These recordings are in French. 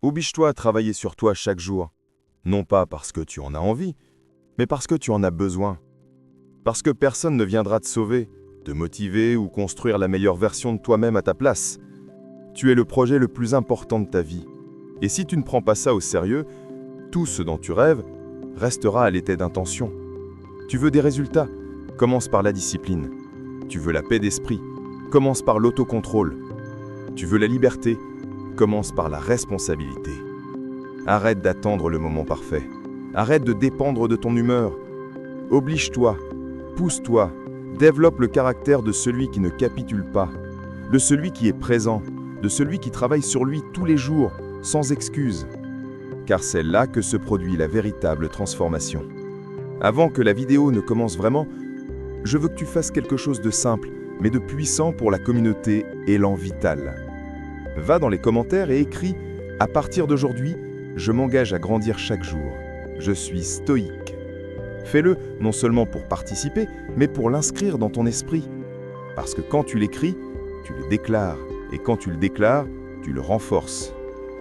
Oblige-toi à travailler sur toi chaque jour, non pas parce que tu en as envie, mais parce que tu en as besoin. Parce que personne ne viendra te sauver, te motiver ou construire la meilleure version de toi-même à ta place. Tu es le projet le plus important de ta vie. Et si tu ne prends pas ça au sérieux, tout ce dont tu rêves restera à l'état d'intention. Tu veux des résultats? Commence par la discipline. Tu veux la paix d'esprit? Commence par l'autocontrôle. Tu veux la liberté? Commence par la responsabilité. Arrête d'attendre le moment parfait. Arrête de dépendre de ton humeur. Oblige-toi, pousse-toi, développe le caractère de celui qui ne capitule pas, de celui qui est présent, de celui qui travaille sur lui tous les jours, sans excuse. Car c'est là que se produit la véritable transformation. Avant que la vidéo ne commence vraiment, je veux que tu fasses quelque chose de simple, mais de puissant pour la communauté Élan Vital. Va dans les commentaires et écris « À partir d'aujourd'hui, je m'engage à grandir chaque jour. Je suis stoïque ». Fais-le non seulement pour participer, mais pour l'inscrire dans ton esprit. Parce que quand tu l'écris, tu le déclares. Et quand tu le déclares, tu le renforces.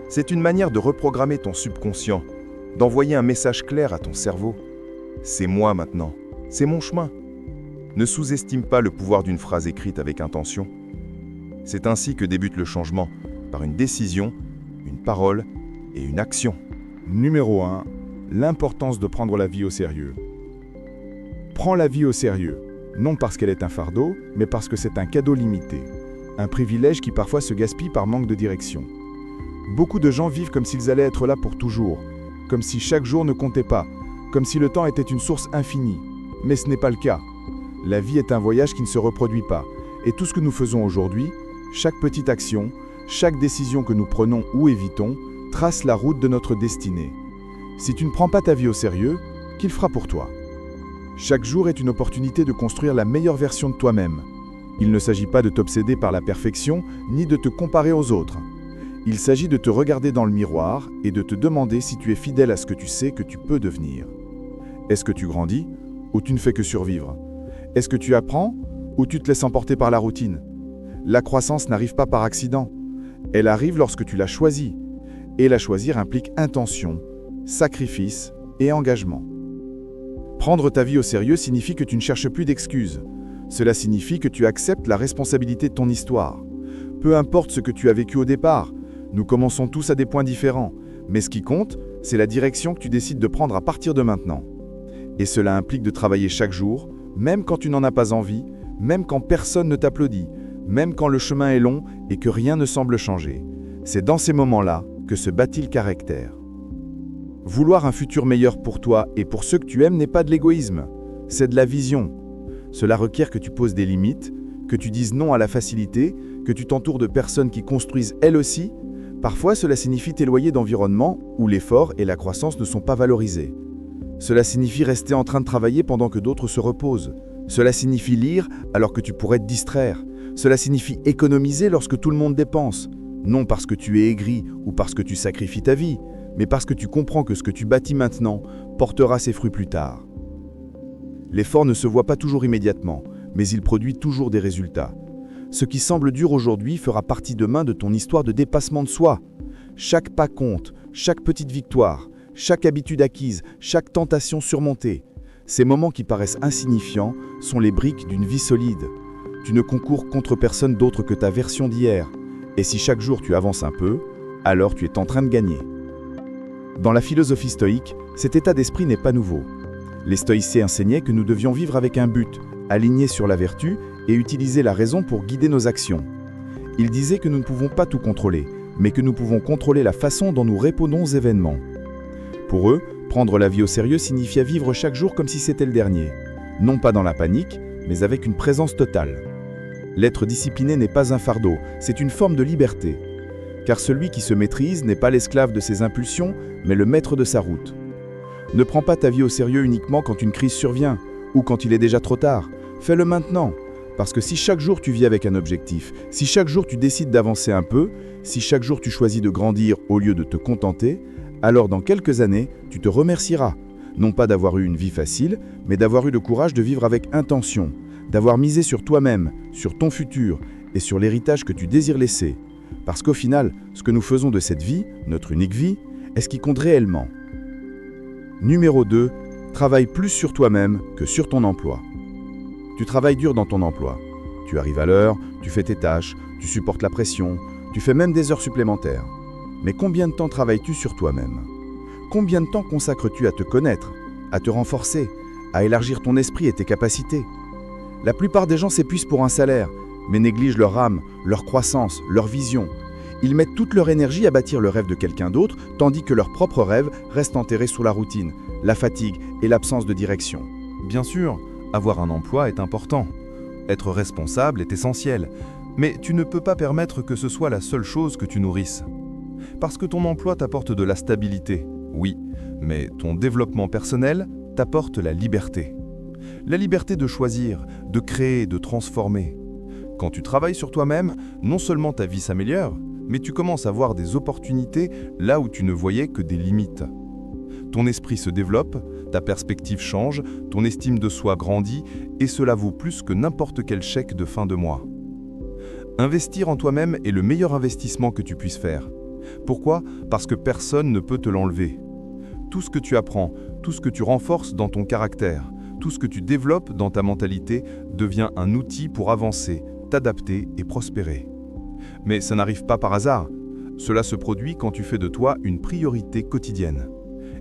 C'est une manière de reprogrammer ton subconscient, d'envoyer un message clair à ton cerveau. C'est moi maintenant, c'est mon chemin. Ne sous-estime pas le pouvoir d'une phrase écrite avec intention. C'est ainsi que débute le changement, par une décision, une parole et une action. Numéro 1. L'importance de prendre la vie au sérieux. Prends la vie au sérieux, non parce qu'elle est un fardeau, mais parce que c'est un cadeau limité. Un privilège qui parfois se gaspille par manque de direction. Beaucoup de gens vivent comme s'ils allaient être là pour toujours, comme si chaque jour ne comptait pas, comme si le temps était une source infinie. Mais ce n'est pas le cas. La vie est un voyage qui ne se reproduit pas, et tout ce que nous faisons aujourd'hui, chaque petite action, chaque décision que nous prenons ou évitons, trace la route de notre destinée. Si tu ne prends pas ta vie au sérieux, qui le fera pour toi? Chaque jour est une opportunité de construire la meilleure version de toi-même. Il ne s'agit pas de t'obséder par la perfection, ni de te comparer aux autres. Il s'agit de te regarder dans le miroir et de te demander si tu es fidèle à ce que tu sais que tu peux devenir. Est-ce que tu grandis ou tu ne fais que survivre? Est-ce que tu apprends ou tu te laisses emporter par la routine? La croissance n'arrive pas par accident. Elle arrive lorsque tu l'as choisie. Et la choisir implique intention, sacrifice et engagement. Prendre ta vie au sérieux signifie que tu ne cherches plus d'excuses. Cela signifie que tu acceptes la responsabilité de ton histoire. Peu importe ce que tu as vécu au départ, nous commençons tous à des points différents, mais ce qui compte, c'est la direction que tu décides de prendre à partir de maintenant. Et cela implique de travailler chaque jour, même quand tu n'en as pas envie, même quand personne ne t'applaudit, même quand le chemin est long et que rien ne semble changer. C'est dans ces moments-là que se bâtit le caractère. Vouloir un futur meilleur pour toi et pour ceux que tu aimes n'est pas de l'égoïsme, c'est de la vision. Cela requiert que tu poses des limites, que tu dises non à la facilité, que tu t'entoures de personnes qui construisent elles aussi. Parfois, cela signifie t'éloigner d'environnements où l'effort et la croissance ne sont pas valorisés. Cela signifie rester en train de travailler pendant que d'autres se reposent. Cela signifie lire alors que tu pourrais te distraire. Cela signifie économiser lorsque tout le monde dépense. Non parce que tu es aigri ou parce que tu sacrifies ta vie, mais parce que tu comprends que ce que tu bâtis maintenant portera ses fruits plus tard. L'effort ne se voit pas toujours immédiatement, mais il produit toujours des résultats. Ce qui semble dur aujourd'hui fera partie demain de ton histoire de dépassement de soi. Chaque pas compte, chaque petite victoire, chaque habitude acquise, chaque tentation surmontée. Ces moments qui paraissent insignifiants sont les briques d'une vie solide. Tu ne concours contre personne d'autre que ta version d'hier. Et si chaque jour tu avances un peu, alors tu es en train de gagner. Dans la philosophie stoïque, cet état d'esprit n'est pas nouveau. Les stoïciens enseignaient que nous devions vivre avec un but, aligné sur la vertu et utiliser la raison pour guider nos actions. Ils disaient que nous ne pouvons pas tout contrôler, mais que nous pouvons contrôler la façon dont nous répondons aux événements. Pour eux, prendre la vie au sérieux signifiait vivre chaque jour comme si c'était le dernier. Non pas dans la panique, mais avec une présence totale. L'être discipliné n'est pas un fardeau, c'est une forme de liberté. Car celui qui se maîtrise n'est pas l'esclave de ses impulsions, mais le maître de sa route. Ne prends pas ta vie au sérieux uniquement quand une crise survient, ou quand il est déjà trop tard. Fais-le maintenant, parce que si chaque jour tu vis avec un objectif, si chaque jour tu décides d'avancer un peu, si chaque jour tu choisis de grandir au lieu de te contenter, alors dans quelques années, tu te remercieras. Non pas d'avoir eu une vie facile, mais d'avoir eu le courage de vivre avec intention, d'avoir misé sur toi-même, sur ton futur et sur l'héritage que tu désires laisser. Parce qu'au final, ce que nous faisons de cette vie, notre unique vie, est ce qui compte réellement. Numéro 2, travaille plus sur toi-même que sur ton emploi. Tu travailles dur dans ton emploi. Tu arrives à l'heure, tu fais tes tâches, tu supportes la pression, tu fais même des heures supplémentaires. Mais combien de temps travailles-tu sur toi-même? Combien de temps consacres-tu à te connaître, à te renforcer, à élargir ton esprit et tes capacités? La plupart des gens s'épuisent pour un salaire, mais négligent leur âme, leur croissance, leur vision. Ils mettent toute leur énergie à bâtir le rêve de quelqu'un d'autre, tandis que leur propre rêve reste enterré sous la routine, la fatigue et l'absence de direction. Bien sûr, avoir un emploi est important. Être responsable est essentiel. Mais tu ne peux pas permettre que ce soit la seule chose que tu nourrisses. Parce que ton emploi t'apporte de la stabilité, oui, mais ton développement personnel t'apporte la liberté. La liberté de choisir, de créer, de transformer. Quand tu travailles sur toi-même, non seulement ta vie s'améliore, mais tu commences à voir des opportunités là où tu ne voyais que des limites. Ton esprit se développe, ta perspective change, ton estime de soi grandit, et cela vaut plus que n'importe quel chèque de fin de mois. Investir en toi-même est le meilleur investissement que tu puisses faire. Pourquoi? Parce que personne ne peut te l'enlever. Tout ce que tu apprends, tout ce que tu renforces dans ton caractère, tout ce que tu développes dans ta mentalité devient un outil pour avancer, t'adapter et prospérer. Mais ça n'arrive pas par hasard. Cela se produit quand tu fais de toi une priorité quotidienne.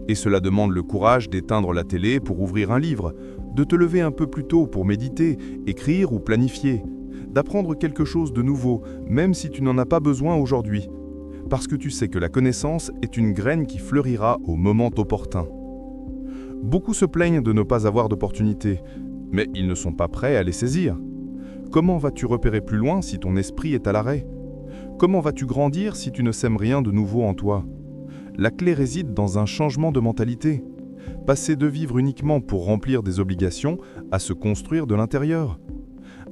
Et cela demande le courage d'éteindre la télé pour ouvrir un livre, de te lever un peu plus tôt pour méditer, écrire ou planifier, d'apprendre quelque chose de nouveau, même si tu n'en as pas besoin aujourd'hui. Parce que tu sais que la connaissance est une graine qui fleurira au moment opportun. Beaucoup se plaignent de ne pas avoir d'opportunités, mais ils ne sont pas prêts à les saisir. Comment vas-tu repérer plus loin si ton esprit est à l'arrêt? Comment vas-tu grandir si tu ne sèmes rien de nouveau en toi? La clé réside dans un changement de mentalité. Passer de vivre uniquement pour remplir des obligations à se construire de l'intérieur.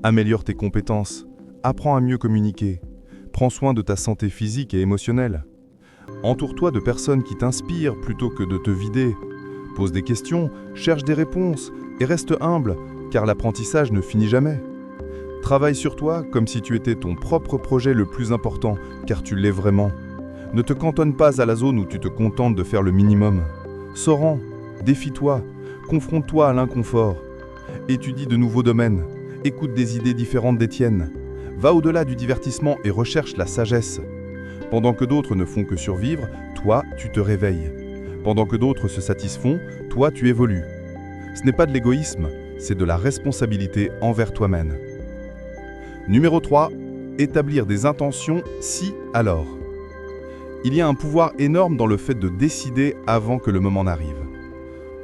Améliore tes compétences, apprends à mieux communiquer, prends soin de ta santé physique et émotionnelle. Entoure-toi de personnes qui t'inspirent plutôt que de te vider. Pose des questions, cherche des réponses et reste humble, car l'apprentissage ne finit jamais. Travaille sur toi comme si tu étais ton propre projet le plus important, car tu l'es vraiment. Ne te cantonne pas à la zone où tu te contentes de faire le minimum. Sors-en, défie-toi, confronte-toi à l'inconfort. Étudie de nouveaux domaines, écoute des idées différentes des tiennes. Va au-delà du divertissement et recherche la sagesse. Pendant que d'autres ne font que survivre, toi, tu te réveilles. Pendant que d'autres se satisfont, toi, tu évolues. Ce n'est pas de l'égoïsme, c'est de la responsabilité envers toi-même. Numéro 3. Établir des intentions si alors. Il y a un pouvoir énorme dans le fait de décider avant que le moment n'arrive.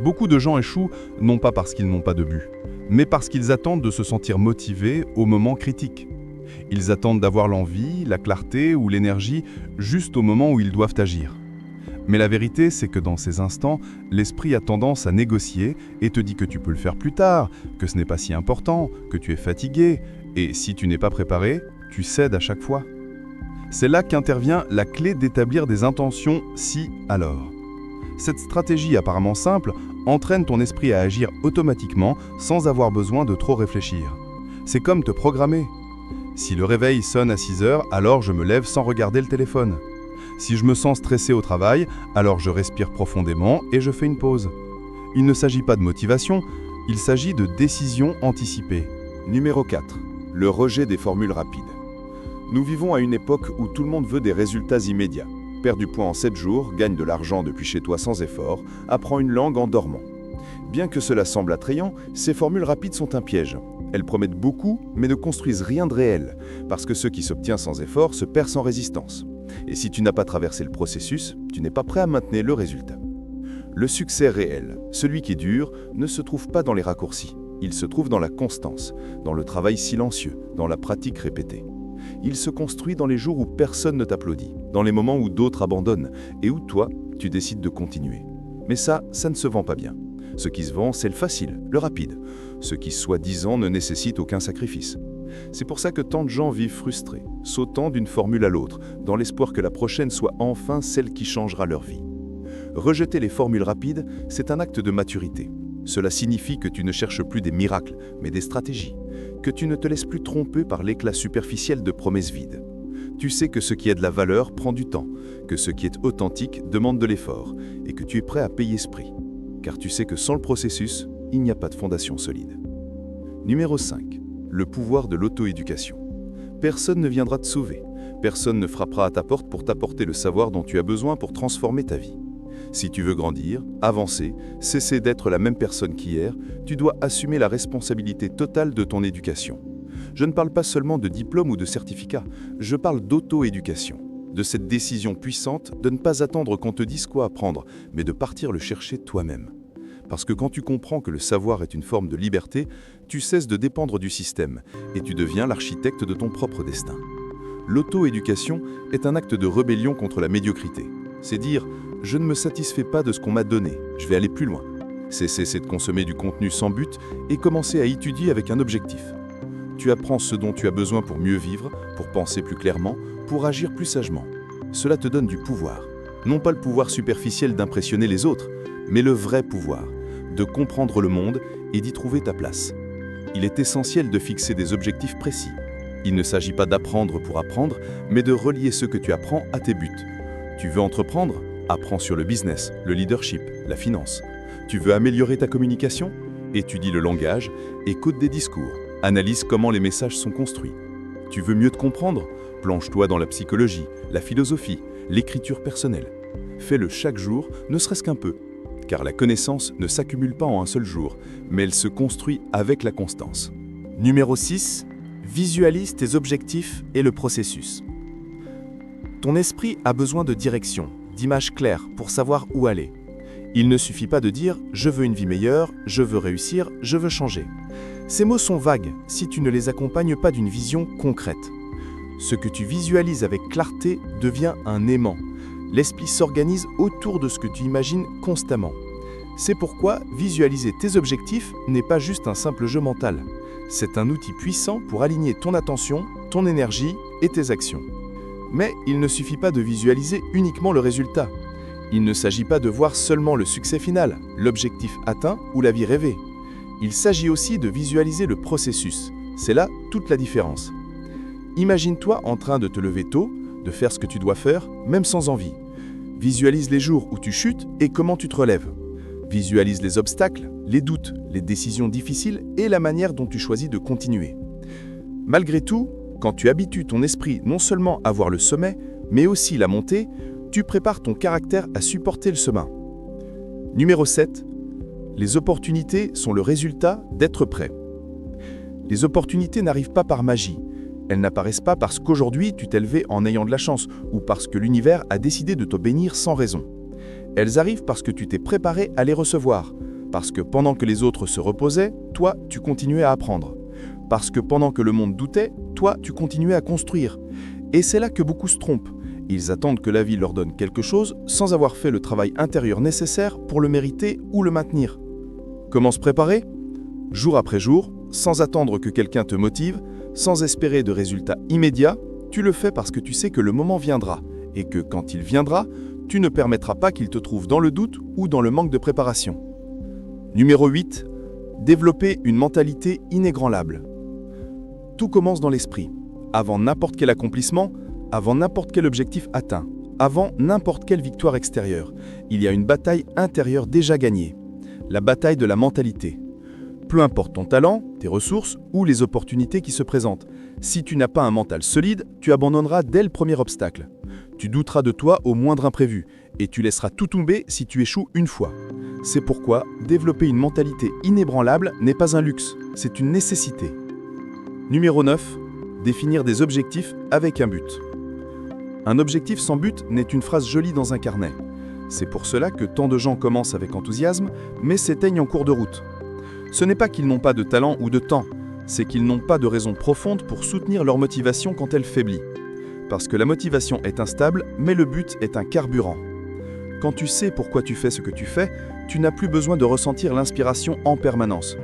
Beaucoup de gens échouent non pas parce qu'ils n'ont pas de but, mais parce qu'ils attendent de se sentir motivés au moment critique. Ils attendent d'avoir l'envie, la clarté ou l'énergie juste au moment où ils doivent agir. Mais la vérité, c'est que dans ces instants, l'esprit a tendance à négocier et te dit que tu peux le faire plus tard, que ce n'est pas si important, que tu es fatigué, et si tu n'es pas préparé, tu cèdes à chaque fois. C'est là qu'intervient la clé d'établir des intentions si alors. Cette stratégie apparemment simple entraîne ton esprit à agir automatiquement sans avoir besoin de trop réfléchir. C'est comme te programmer. Si le réveil sonne à 6 heures, alors je me lève sans regarder le téléphone. Si je me sens stressé au travail, alors je respire profondément et je fais une pause. Il ne s'agit pas de motivation, il s'agit de décision anticipée. Numéro 4. Le rejet des formules rapides. Nous vivons à une époque où tout le monde veut des résultats immédiats. Perds du poids en 7 jours, gagne de l'argent depuis chez toi sans effort, apprends une langue en dormant. Bien que cela semble attrayant, ces formules rapides sont un piège. Elles promettent beaucoup, mais ne construisent rien de réel, parce que ce qui s'obtient sans effort se perd sans résistance. Et si tu n'as pas traversé le processus, tu n'es pas prêt à maintenir le résultat. Le succès réel, celui qui dure, ne se trouve pas dans les raccourcis. Il se trouve dans la constance, dans le travail silencieux, dans la pratique répétée. Il se construit dans les jours où personne ne t'applaudit, dans les moments où d'autres abandonnent et où toi, tu décides de continuer. Mais ça ne se vend pas bien. Ce qui se vend, c'est le facile, le rapide. Ce qui, soi-disant, ne nécessite aucun sacrifice. C'est pour ça que tant de gens vivent frustrés, sautant d'une formule à l'autre, dans l'espoir que la prochaine soit enfin celle qui changera leur vie. Rejeter les formules rapides, c'est un acte de maturité. Cela signifie que tu ne cherches plus des miracles, mais des stratégies, que tu ne te laisses plus tromper par l'éclat superficiel de promesses vides. Tu sais que ce qui a de la valeur prend du temps, que ce qui est authentique demande de l'effort, et que tu es prêt à payer ce prix. Car tu sais que sans le processus, il n'y a pas de fondation solide. Numéro 5. Le pouvoir de l'auto-éducation. Personne ne viendra te sauver. Personne ne frappera à ta porte pour t'apporter le savoir dont tu as besoin pour transformer ta vie. Si tu veux grandir, avancer, cesser d'être la même personne qu'hier, tu dois assumer la responsabilité totale de ton éducation. Je ne parle pas seulement de diplôme ou de certificat, je parle d'auto-éducation, de cette décision puissante de ne pas attendre qu'on te dise quoi apprendre, mais de partir le chercher toi-même. Parce que quand tu comprends que le savoir est une forme de liberté, tu cesses de dépendre du système et tu deviens l'architecte de ton propre destin. L'auto-éducation est un acte de rébellion contre la médiocrité. C'est dire « je ne me satisfais pas de ce qu'on m'a donné, je vais aller plus loin ». C'est cesser de consommer du contenu sans but et commencer à étudier avec un objectif. Tu apprends ce dont tu as besoin pour mieux vivre, pour penser plus clairement, pour agir plus sagement. Cela te donne du pouvoir. Non pas le pouvoir superficiel d'impressionner les autres, mais le vrai pouvoir, de comprendre le monde et d'y trouver ta place. Il est essentiel de fixer des objectifs précis. Il ne s'agit pas d'apprendre pour apprendre, mais de relier ce que tu apprends à tes buts. Tu veux entreprendre ? Apprends sur le business, le leadership, la finance. Tu veux améliorer ta communication ? Étudie le langage, écoute des discours, analyse comment les messages sont construits. Tu veux mieux te comprendre ? Plonge-toi dans la psychologie, la philosophie, l'écriture personnelle. Fais-le chaque jour, ne serait-ce qu'un peu. Car la connaissance ne s'accumule pas en un seul jour, mais elle se construit avec la constance. Numéro 6. Visualise tes objectifs et le processus. Ton esprit a besoin de direction, d'images claires pour savoir où aller. Il ne suffit pas de dire « je veux une vie meilleure, je veux réussir, je veux changer ». Ces mots sont vagues si tu ne les accompagnes pas d'une vision concrète. Ce que tu visualises avec clarté devient un aimant. L'esprit s'organise autour de ce que tu imagines constamment. C'est pourquoi visualiser tes objectifs n'est pas juste un simple jeu mental. C'est un outil puissant pour aligner ton attention, ton énergie et tes actions. Mais il ne suffit pas de visualiser uniquement le résultat. Il ne s'agit pas de voir seulement le succès final, l'objectif atteint ou la vie rêvée. Il s'agit aussi de visualiser le processus. C'est là toute la différence. Imagine-toi en train de te lever tôt, de faire ce que tu dois faire, même sans envie. Visualise les jours où tu chutes et comment tu te relèves. Visualise les obstacles, les doutes, les décisions difficiles et la manière dont tu choisis de continuer. Malgré tout, quand tu habitues ton esprit non seulement à voir le sommet, mais aussi la montée, tu prépares ton caractère à supporter le chemin. Numéro 7. Les opportunités sont le résultat d'être prêt. Les opportunités n'arrivent pas par magie. Elles n'apparaissent pas parce qu'aujourd'hui tu t'es levé en ayant de la chance ou parce que l'univers a décidé de te bénir sans raison. Elles arrivent parce que tu t'es préparé à les recevoir, parce que pendant que les autres se reposaient, toi, tu continuais à apprendre. Parce que pendant que le monde doutait, toi, tu continuais à construire. Et c'est là que beaucoup se trompent. Ils attendent que la vie leur donne quelque chose sans avoir fait le travail intérieur nécessaire pour le mériter ou le maintenir. Comment se préparer ? Jour après jour, sans attendre que quelqu'un te motive, sans espérer de résultats immédiats, tu le fais parce que tu sais que le moment viendra et que quand il viendra, tu ne permettras pas qu'il te trouve dans le doute ou dans le manque de préparation. Numéro 8. Développer une mentalité inébranlable. Tout commence dans l'esprit. Avant n'importe quel accomplissement, avant n'importe quel objectif atteint, avant n'importe quelle victoire extérieure, il y a une bataille intérieure déjà gagnée. La bataille de la mentalité. Peu importe ton talent, tes ressources ou les opportunités qui se présentent, si tu n'as pas un mental solide, tu abandonneras dès le premier obstacle. Tu douteras de toi au moindre imprévu et tu laisseras tout tomber si tu échoues une fois. C'est pourquoi développer une mentalité inébranlable n'est pas un luxe, c'est une nécessité. Numéro 9. Définir des objectifs avec un but. Un objectif sans but n'est une phrase jolie dans un carnet. C'est pour cela que tant de gens commencent avec enthousiasme, mais s'éteignent en cours de route. Ce n'est pas qu'ils n'ont pas de talent ou de temps, c'est qu'ils n'ont pas de raison profonde pour soutenir leur motivation quand elle faiblit. Parce que la motivation est instable, mais le but est un carburant. Quand tu sais pourquoi tu fais ce que tu fais, tu n'as plus besoin de ressentir l'inspiration en permanence.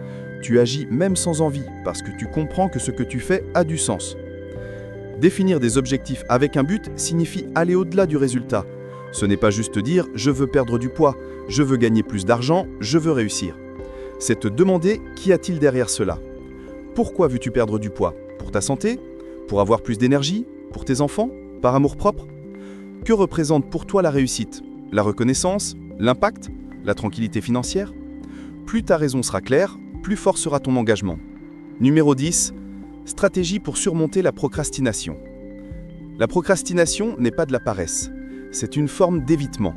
Tu agis même sans envie, parce que tu comprends que ce que tu fais a du sens. Définir des objectifs avec un but signifie aller au-delà du résultat. Ce n'est pas juste dire « je veux perdre du poids »,« je veux gagner plus d'argent »,« je veux réussir ». C'est te demander qu'y a-t-il derrière cela. Pourquoi veux-tu perdre du poids ? Pour ta santé ? Pour avoir plus d'énergie ? Pour tes enfants ? Par amour-propre? Que représente pour toi la réussite? La reconnaissance? L'impact? La tranquillité financière? Plus ta raison sera claire, plus fort sera ton engagement. Numéro 10. Stratégie pour surmonter la procrastination. La procrastination n'est pas de la paresse, c'est une forme d'évitement.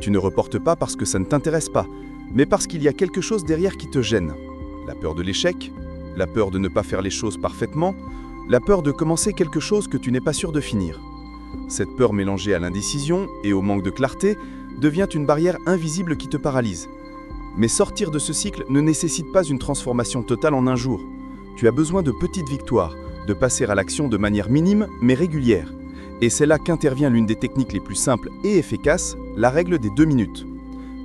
Tu ne reportes pas parce que ça ne t'intéresse pas, mais parce qu'il y a quelque chose derrière qui te gêne. La peur de l'échec, la peur de ne pas faire les choses parfaitement, la peur de commencer quelque chose que tu n'es pas sûr de finir. Cette peur mélangée à l'indécision et au manque de clarté devient une barrière invisible qui te paralyse. Mais sortir de ce cycle ne nécessite pas une transformation totale en un jour. Tu as besoin de petites victoires, de passer à l'action de manière minime mais régulière. Et c'est là qu'intervient l'une des techniques les plus simples et efficaces, la règle des 2 minutes.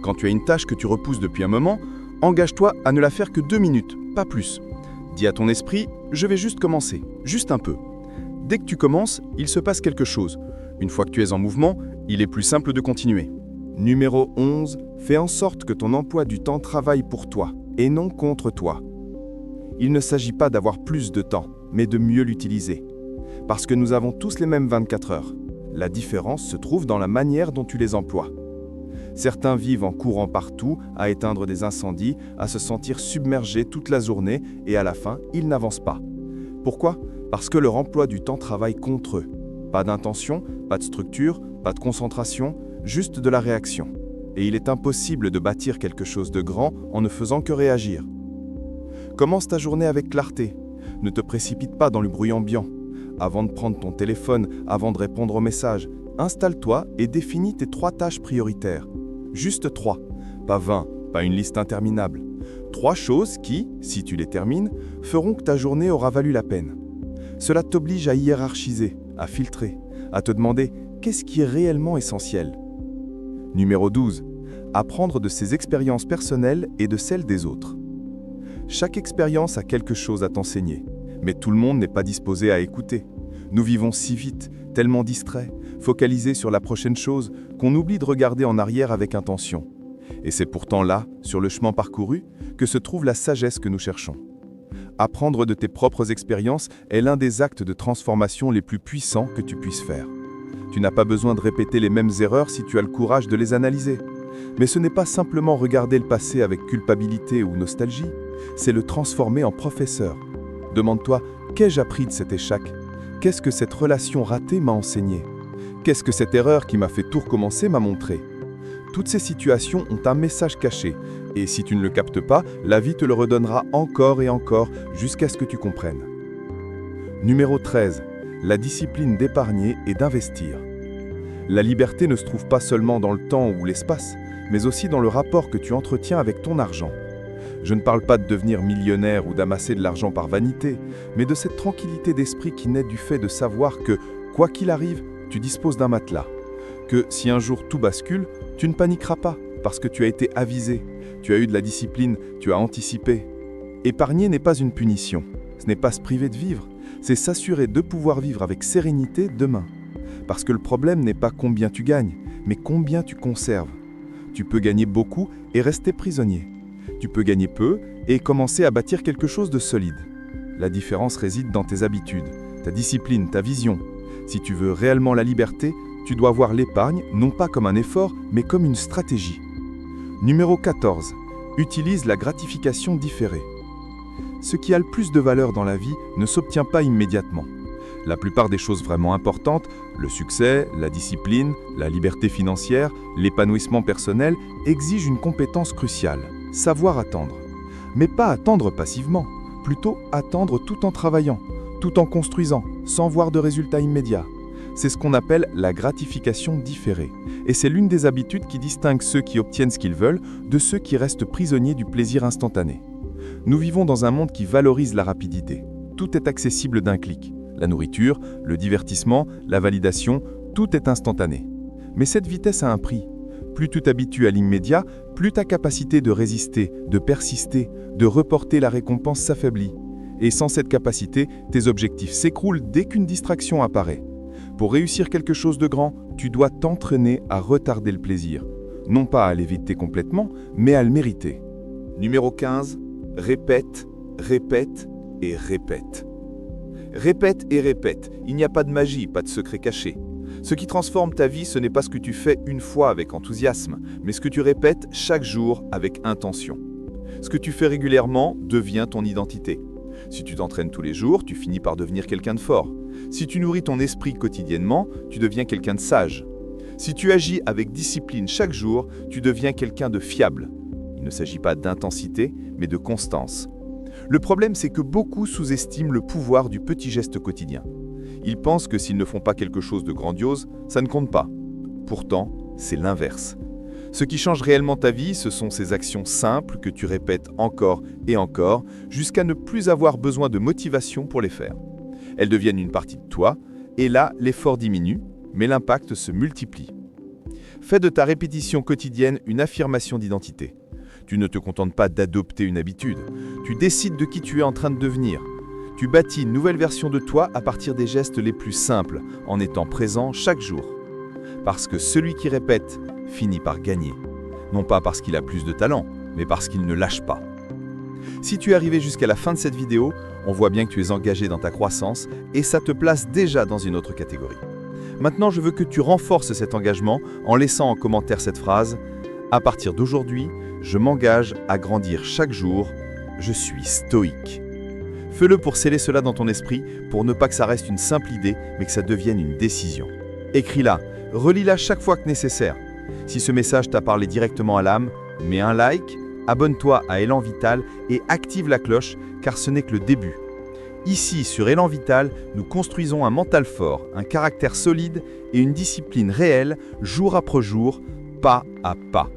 Quand tu as une tâche que tu repousses depuis un moment, engage-toi à ne la faire que 2 minutes, pas plus. Dis à ton esprit, je vais juste commencer, juste un peu. Dès que tu commences, il se passe quelque chose. Une fois que tu es en mouvement, il est plus simple de continuer. Numéro 11. Fais en sorte que ton emploi du temps travaille pour toi et non contre toi. Il ne s'agit pas d'avoir plus de temps, mais de mieux l'utiliser. Parce que nous avons tous les mêmes 24 heures. La différence se trouve dans la manière dont tu les emploies. Certains vivent en courant partout, à éteindre des incendies, à se sentir submergés toute la journée et à la fin, ils n'avancent pas. Pourquoi? Parce que leur emploi du temps travaille contre eux. Pas d'intention, pas de structure, pas de concentration, juste de la réaction. Et il est impossible de bâtir quelque chose de grand en ne faisant que réagir. Commence ta journée avec clarté. Ne te précipite pas dans le bruit ambiant. Avant de prendre ton téléphone, avant de répondre aux messages, installe-toi et définis tes 3 tâches prioritaires. Juste 3, pas 20, pas une liste interminable. 3 choses qui, si tu les termines, feront que ta journée aura valu la peine. Cela t'oblige à hiérarchiser, à filtrer, à te demander qu'est-ce qui est réellement essentiel. Numéro 12. Apprendre de ses expériences personnelles et de celles des autres. Chaque expérience a quelque chose à t'enseigner, mais tout le monde n'est pas disposé à écouter. Nous vivons si vite, tellement distraits, focalisés sur la prochaine chose, qu'on oublie de regarder en arrière avec intention. Et c'est pourtant là, sur le chemin parcouru, que se trouve la sagesse que nous cherchons. Apprendre de tes propres expériences est l'un des actes de transformation les plus puissants que tu puisses faire. Tu n'as pas besoin de répéter les mêmes erreurs si tu as le courage de les analyser. Mais ce n'est pas simplement regarder le passé avec culpabilité ou nostalgie, c'est le transformer en professeur. Demande-toi, qu'ai-je appris de cet échec? Qu'est-ce que cette relation ratée m'a enseigné? Qu'est-ce que cette erreur qui m'a fait tout recommencer m'a montré? Toutes ces situations ont un message caché, et si tu ne le captes pas, la vie te le redonnera encore et encore jusqu'à ce que tu comprennes. Numéro 13. La discipline d'épargner et d'investir. La liberté ne se trouve pas seulement dans le temps ou l'espace, mais aussi dans le rapport que tu entretiens avec ton argent. Je ne parle pas de devenir millionnaire ou d'amasser de l'argent par vanité, mais de cette tranquillité d'esprit qui naît du fait de savoir que, quoi qu'il arrive, tu disposes d'un matelas. Que si un jour tout bascule, tu ne paniqueras pas, parce que tu as été avisé, tu as eu de la discipline, tu as anticipé. Épargner n'est pas une punition, ce n'est pas se priver de vivre, c'est s'assurer de pouvoir vivre avec sérénité demain. Parce que le problème n'est pas combien tu gagnes, mais combien tu conserves. Tu peux gagner beaucoup et rester prisonnier. Tu peux gagner peu et commencer à bâtir quelque chose de solide. La différence réside dans tes habitudes, ta discipline, ta vision. Si tu veux réellement la liberté, tu dois voir l'épargne non pas comme un effort, mais comme une stratégie. Numéro 14. Utilise la gratification différée. Ce qui a le plus de valeur dans la vie ne s'obtient pas immédiatement. La plupart des choses vraiment importantes, le succès, la discipline, la liberté financière, l'épanouissement personnel, exigent une compétence cruciale, savoir attendre. Mais pas attendre passivement, plutôt attendre tout en travaillant, tout en construisant, sans voir de résultats immédiats. C'est ce qu'on appelle la gratification différée. Et c'est l'une des habitudes qui distingue ceux qui obtiennent ce qu'ils veulent de ceux qui restent prisonniers du plaisir instantané. Nous vivons dans un monde qui valorise la rapidité. Tout est accessible d'un clic. La nourriture, le divertissement, la validation, tout est instantané. Mais cette vitesse a un prix. Plus tu t'habitues à l'immédiat, plus ta capacité de résister, de persister, de reporter la récompense s'affaiblit. Et sans cette capacité, tes objectifs s'écroulent dès qu'une distraction apparaît. Pour réussir quelque chose de grand, tu dois t'entraîner à retarder le plaisir. Non pas à l'éviter complètement, mais à le mériter. Numéro 15. Répète, répète et répète. Répète et répète, il n'y a pas de magie, pas de secret caché. Ce qui transforme ta vie, ce n'est pas ce que tu fais une fois avec enthousiasme, mais ce que tu répètes chaque jour avec intention. Ce que tu fais régulièrement devient ton identité. Si tu t'entraînes tous les jours, tu finis par devenir quelqu'un de fort. Si tu nourris ton esprit quotidiennement, tu deviens quelqu'un de sage. Si tu agis avec discipline chaque jour, tu deviens quelqu'un de fiable. Il ne s'agit pas d'intensité, mais de constance. Le problème, c'est que beaucoup sous-estiment le pouvoir du petit geste quotidien. Ils pensent que s'ils ne font pas quelque chose de grandiose, ça ne compte pas. Pourtant, c'est l'inverse. Ce qui change réellement ta vie, ce sont ces actions simples que tu répètes encore et encore, jusqu'à ne plus avoir besoin de motivation pour les faire. Elles deviennent une partie de toi, et là, l'effort diminue, mais l'impact se multiplie. Fais de ta répétition quotidienne une affirmation d'identité. Tu ne te contentes pas d'adopter une habitude, tu décides de qui tu es en train de devenir. Tu bâtis une nouvelle version de toi à partir des gestes les plus simples, en étant présent chaque jour. Parce que celui qui répète finit par gagner. Non pas parce qu'il a plus de talent, mais parce qu'il ne lâche pas. Si tu es arrivé jusqu'à la fin de cette vidéo, on voit bien que tu es engagé dans ta croissance et ça te place déjà dans une autre catégorie. Maintenant, je veux que tu renforces cet engagement en laissant en commentaire cette phrase « À partir d'aujourd'hui, je m'engage à grandir chaque jour. Je suis stoïque. » Fais-le pour sceller cela dans ton esprit, pour ne pas que ça reste une simple idée, mais que ça devienne une décision. Écris-la, relis-la chaque fois que nécessaire. Si ce message t'a parlé directement à l'âme, mets un like, abonne-toi à Élan Vital et active la cloche, car ce n'est que le début. Ici, sur Élan Vital, nous construisons un mental fort, un caractère solide et une discipline réelle, jour après jour, pas à pas.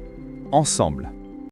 Ensemble.